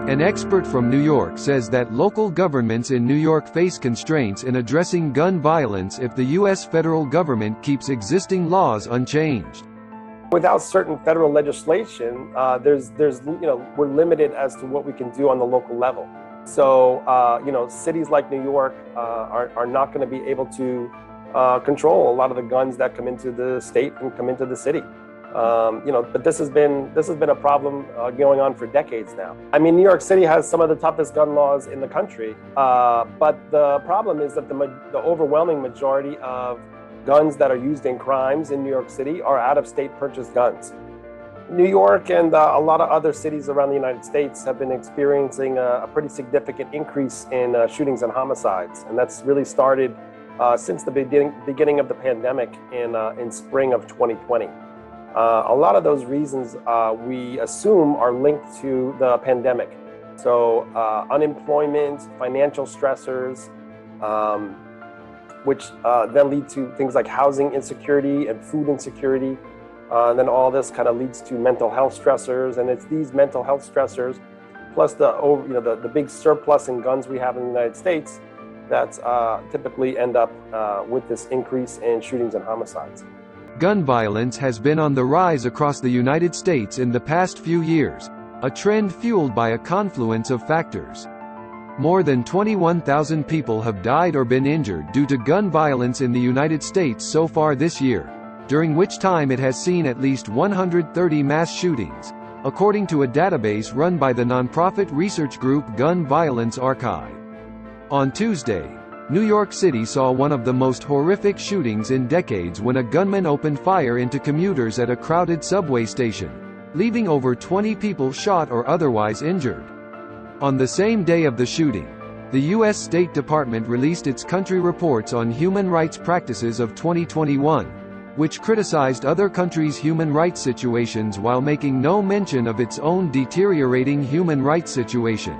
An expert from New York says that local governments in New York face constraints in addressing gun violence if the U.S. federal government keeps existing laws unchanged. Without certain federal legislation, we're limited as to what we can do on the local level. So, cities like New York are not going to be able to control a lot of the guns that come into the state and come into the city. But this has been a problem going on for decades now. I mean, New York City has some of the toughest gun laws in the country, but the problem is that the overwhelming majority of guns that are used in crimes in New York City are out-of-state purchased guns. New York and a lot of other cities around the United States have been experiencing a pretty significant increase in shootings and homicides, and that's really started since the beginning of the pandemic in spring of 2020. A lot of those reasons we assume are linked to the pandemic. So unemployment, financial stressors, which then lead to things like housing insecurity and food insecurity. And then all this kind of leads to mental health stressors, and it's these mental health stressors, plus the big surplus in guns we have in the United States, that typically end up with this increase in shootings and homicides. Gun violence has been on the rise across the United States in the past few years, a trend fueled by a confluence of factors. More than 21,000 people have died or been injured due to gun violence in the United States so far this year, during which time it has seen at least 130 mass shootings, according to a database run by the nonprofit research group Gun Violence Archive. On Tuesday, New York City saw one of the most horrific shootings in decades when a gunman opened fire into commuters at a crowded subway station, leaving over 20 people shot or otherwise injured. On the same day of the shooting, the U.S. State Department released its country reports on human rights practices of 2021, which criticized other countries' human rights situations while making no mention of its own deteriorating human rights situation.